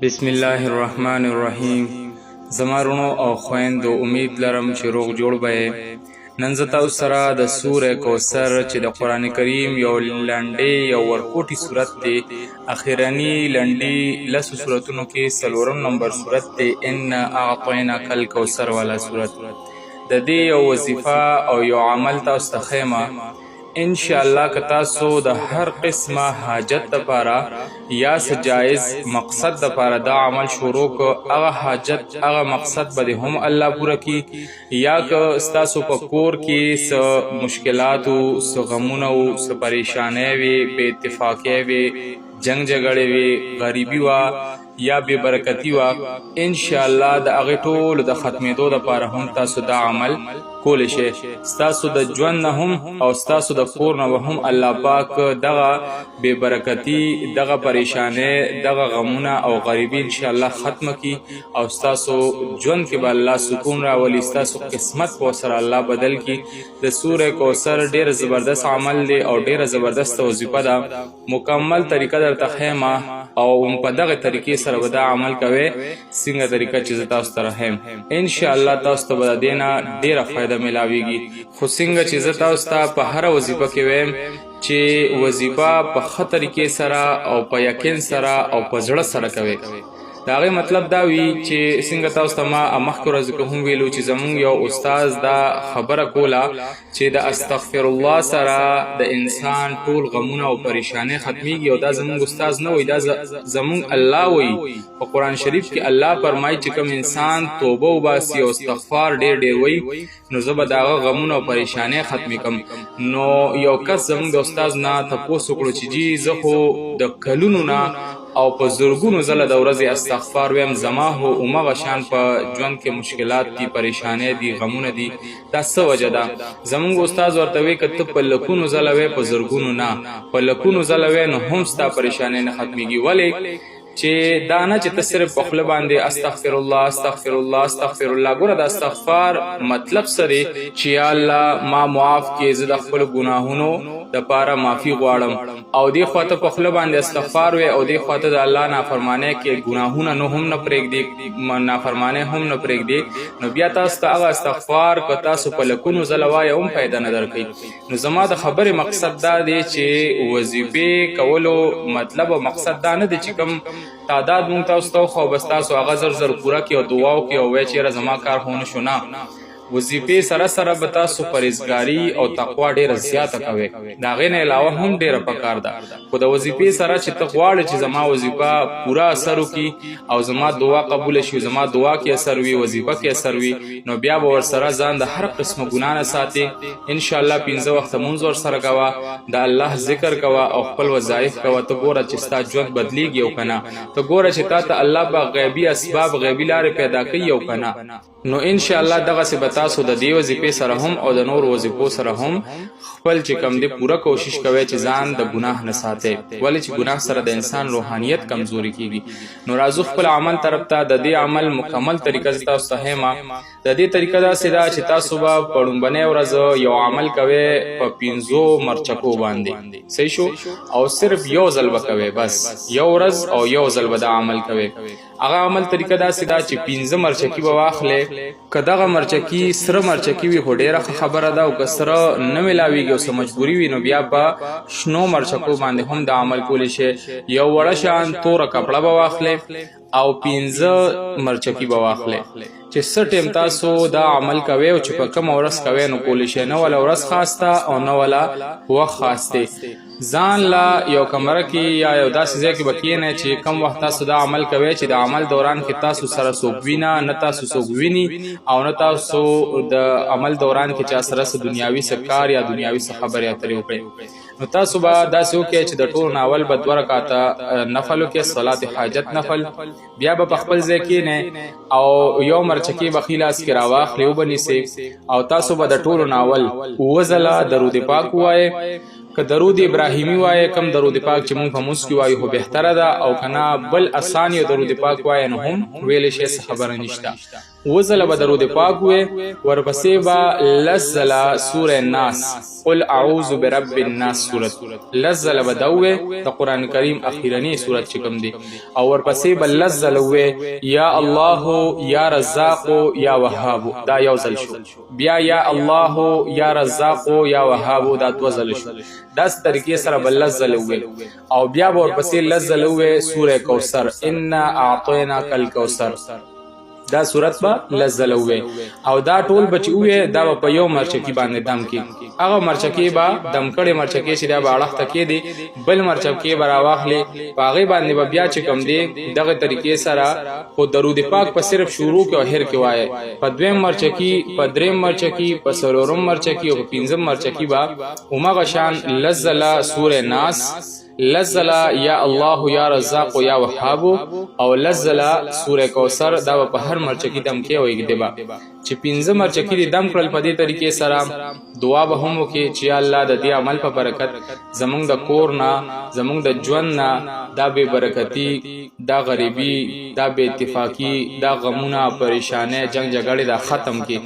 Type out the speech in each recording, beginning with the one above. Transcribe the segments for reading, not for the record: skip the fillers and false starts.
بسم الله الرحمن الرحیم. زمارونو او خويندو امید لرم چې روغ جوړ به. نن زه تاسو سره د سوره کوثر چې د قران کریم یو لنډی یو ورکوټی سورت دی، اخیرانی لنډی لسو سورتونو کې څلورم نمبر سورت دی، ان اعطیناک الکوثر والا سورت. د دې یو وظیفه او یو عمل تاسو ته خیمه ان شاء الله که تاسو د هر قسمه حاجت لپاره یا جایز مقصد لپاره دا عمل شروع کو، هغه حاجت هغه مقصد به هم الله پوره کی. یا که تاسو په کور کې څه مشکلات او څه غمونه او څه پریشانې وي، بے اتفاقی وي، جنگ جګړې وي، غریبي وا یا بے برکتی وا، ان شاء الله د هغه ټول د ختمېدو لپاره هم تاسو دا عمل کول شي. تاسو د ژوند نه هم او تاسو د کور نه هم الله پاک دغه بے برکتی، دغه پریشانې، دغه غمونه او غریبی ان شاء الله ختم کی او تاسو ژوند کې به الله سکون راولي، تاسو قسمت په سره الله بدل کی. د سوره کوثر ډیر زبردست عمل دی او ډیر زبردست وظیفه ده. مکمل طریقه درته خیمه او په دغه طریقې سره به دا عمل کوي څنګه طریقه چې تاسو ته راهم ان شاء الله تاسو ته به دینه ډیره فائدہ ملاويږي. خو څنګه چې تاسو ته په هر وظیفه کې ویم چې وظیفه په خطر کې سره او په یقین سره او په زړه سره کوي. دا غي مطلب دا وی چې څنګه تاسو ته ما مخکې ورځ کوم ویلو چې زمونږ یو استاد دا خبره کوله چې د استغفر الله سره د انسان ټول غمونه او پریشانې ختميږي او دا زمونږ استاد نه وي، دا زمونږ الله وي. په قران شریف کې الله فرمایي چې کوم انسان توبه وباسي او استغفار ډېر وي نو زه به داغه غمونه او پریشانې ختمي کوم. نو یو کس زمونږ د استاد نه تاسو کړو چې جی زه خو د کلونو نه او په زرګونو زله د ورځې استغفار ویم، زما هو عمره شان په ژوند کې مشکلات دي، پریشانې دي، غمونه دي. دا څه وجه ده؟ زمونږ استاد ورته وی کته په لکونو زله وی، په زرګونو نه، په لکونو زله وی نو هم ستا پریشانې نه ختميږي. ولی چې دا نه چې ته صرف په خپل باندې استغفر الله استغفر الله استغفر الله. ګوره د استغفار مطلب سره چې یا الله ما معاف کړي، زه د خپل ګناهونو د پاره معافي غواړم او دې خواته په خپل باندې استغفار وي او دې خواته د الله نافرمانه کې ګناهونه نو هم نه پرېږدي، نافرمانه هم نه پرېږدي. نو بیا تاسو ته هغه استغفار که تاسو په لکونو زلوای هم پیدا نه درکې. نو زما د خبرې مقصد دا دی چې وظیفه کولو مطلب او مقصد دا نه دی چې کوم تعداد مونږ تاسو ته خو بس تاسو هغه زر پورا کی او دعا او کی او وای چې زما کار هونه شو نه. وظیفه سره سره به تاسو پرهیزګاری او تقوا ډیره زیاته کوي. دا غینه علاوه هم ډیره پکار ده. خو د وظیفه سره چې تقوا چې زما وظیفه پورا اثر وکي او زما دعا قبول شي، زما دعا کې اثر وي، وظیفه کې اثر وي، نو بیا به ور سره ځان د هر قسمه ګنا نه ساتي. ان شاء الله 15 وخت مونږ ور سره کوا، د الله ذکر کوا او خپل وظایف کوا. ته ګوره چې ستا ژوند بدلیږي او کنه، ته ګوره چې تا الله په غیبی اسباب غیبی لارې پیدا کوي او کنه. نو ان شاء الله دغه څه تاسو د دې وظیفې سره هم او د نور وظیفو سره هم خپل چې کم دې پوره کوشش کوي چې ځان د ګناه نه ساتي. ولې چې ګناه سره د انسان روحانیت کمزوري کیږي. نو راځو خپل عمل طرف ته. د دې عمل مکمل طریقه تاسو ته ما د دې طریقه دا سیدا چې تاسو به پړومبنه ورځ یو عمل کوي په 15 مرچکو باندې، صحیح شو، او صرف یو ځل وکوي، بس یو ورځ او یو ځل به دا عمل کوي. هغه عمل طریقه دا سیدا چې 15 مرچکی به واخلې. کداغه مرچکی سره مرچکی وي هډيره خبره ده او کسره نه ملاويږي او سم مجبوري وي نو بیا په شنو مرچکو باندې هم دا عمل کولی شي. یو وړه شان تور کپڑا به واخلې او 15 مرچکی به واخلې چې سټیم تاسو دا عمل کوي او چې په کوم ورځ کوي نو کولی شي. نه ولا ورځ خاصه او نه ولا وخت خاصه. ځان لا یو کمره کې یا یو داسې ځای کې بکینه چې کم وخت تاسو دا عمل کوي چې د عمل دوران کې تاسو سره سوګوینا نه تاسو سوګوینی او نه تاسو د عمل دوران کې چا سره دنیاوي سکار یا دنیاوي خبرې اترې وکړي. نو تاسو به داسې وکړئ چې د ټول ناول به 2 رکعاته نفل وکړئ، صلات حاجت نفل. بیا به خپل ځای کې نه او یو مرچکی بخیلاس کې راواخلې وبنيسي او تاسو به د ټول ناول وزلا درود پاک وایي. که درود ابراهیمی وایي، کم درود پاک چې مونږ په موږ کې وایو هو بهتره ده، او کنه بل اسان یو درود پاک وایي نو هم ویل شي خبره نشته. وزله به درود پاک وې، ورپسې به لس ځله سوره ناس قل اعوذ برب الناس سورت لس ځله به دا وې، د قرآن کریم اخیرنی سورت چې کوم دی، او ورپسې به لس ځله وې یا الله یا رزاق یا وهاب، دا یو ځل شو. بیا یا الله یا رزاق یا وهاب، دا دوه ځله شو. داس طریقې سره به لس ځله وې، او بیا به ورپسې لس ځله وې سوره کوثر انا اعطیناک الکوثر، دا صورت به لس ځله وې. او دا ټول به چې وې دا به په یو مرچکي باندې دم کې، هغه مرچکي به دم کړې مرچکي چې دا به اړخته کېدی، بل مرچکي به راواخلې، په هغې باندې به بیا چې کوم دی دغه طریقې سره خو درود پاک په صرف شروع کې او اخر کې وایه، په دویم مرچکي، په دریم مرچکي، په څلورم مرچکي او په پنځم مرچکي به همغه شان لس ځله سوره ناس، لس ځله یا الله یا رزاق یا وهاب، او لس ځله سوره کوثر، دا به په هر مرچکي دم کې او یږدې به چې پنځه مرچکي دې دم کړل. په دې طریقې سره دعا به هم وکړي چې یا الله د دې عمل په برکت زمونږ د کور نه، زمونږ د ژوند نه دا بې برکتي، دا غریبي، دا بې اتفاقي، دا غمونه، پریشانۍ، جنگ جګړې دا ختم کړي،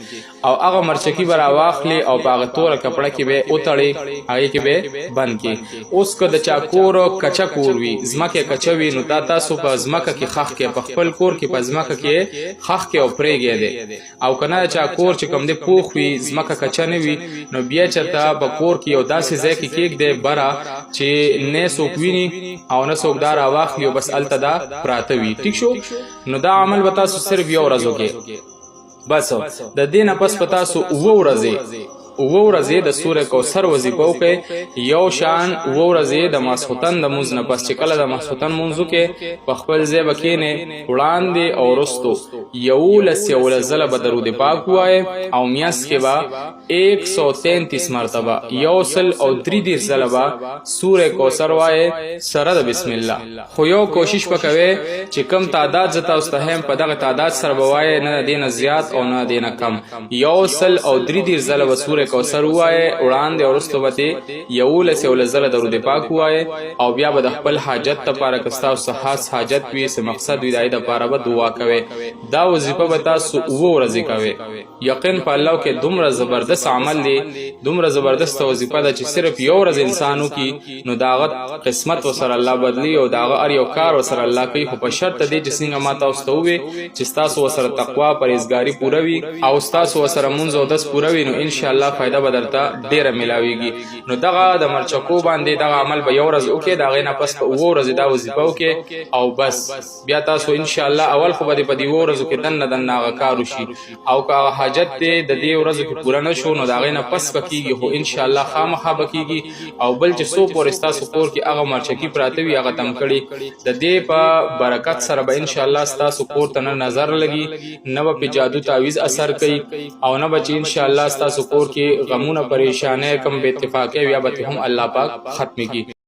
او هغه مرچکي به راواخلي او په هغه توره کپړه کې به وتړي، هغې کې به بند کړي. اوس که د چا کور کچه کور وي، ځمکې کچه وي، نو دا تاسو په ځمکه کې خښ کړئ، په خپل کور کې په ځمکه کې خښ کړئ او پرېږدئ دی. او که نه چا کور چې کوم دی پوخ وي، ځمکه کچه نه وي، نو بیا چېرته په کور کې یو داسې ځای کې کېږدئ بره چې نه څوک ویني او نه څوک دا راواخلي او بس هلته دا پراته وي. ټیک شو؟ نو دا عمل به تاسو صرف یو ورځ وکړئ، بس د دې نه پس به تاسو اوه ورځې د سوره کوثر وظیفه وکړئ، یو شان اوه ورځې د ماسخوتن د مونځ نه پس چې کله د ماسخوتن مونځ وکړئ، په خپل ځای به کښېنئ، وړاندې او وروستو یولس ځله به درود پاک ووایئ، او میاشت کې به 133 مرتبه 133 ځله به سوره کوثر وایئ سره د بسم الله. خو یو کوشش به کوئ چې کم تعداد زه تاسو ته یم په دغه تعداد سره به وایئ، نه د دې نه زیات او نه د دې نه کم. 133 ځله به سوره کوثر وایه، وړاندې او وروسته به ترې 11 ځله درود پاک ووایه، او بیا به د خپل حاجت دپاره که ستاسو خاص حاجت وي، څه مقصد وي، د هغې دپاره به دعا کوئ. دا وظیفه به تاسو 7 ورځې کوئ. یقین په الله کې دومره زبردست عمل دی، دومره زبردست وظیفه ده چې صرف یو ورځ انسان وکړي نو د هغه قسمت ورسره الله بدلي او د هغه هر یو کار ورسره الله کوي. خو په شرط دی چې څنګه ما تاسو ته ووایي چې ستاسو ورسره تقوا پرهیزګاري پوره وي او ستاسو ورسره مونځ او اودس پوره وي، نو انشاءالله فایده به درته ډېره میلاویږي. نو دغه د مرچکو باندې دغه عمل به یو ورځ وکړئ، د هغې نه پس په 7 ورځې دا وظیفه وکړئ او بس بیا تاسو انشاءالله اول خو به دې په دې 7 ورځو کې دننه دننه هغه کار وشي، او که هغه حاجت دی د دې ورځو کې پوره نه شو نو د هغې نه پس به کېږي، خو انشاءالله خامخا به کېږي. او بل چې څو پورې ستاسو کور کې هغه مرچکي پراته وي هغه تم کړي، د دې په برکت سره به انشاءالله ستاسو کور ته نه نظر لګي، نه به پې جادو تعویز اثر کوي، او نه به چې انشاءالله ستاسو کور کې غمونه پریشانۍ کم بې اتفاقۍ یا به هم الله پاک ختمې کړي.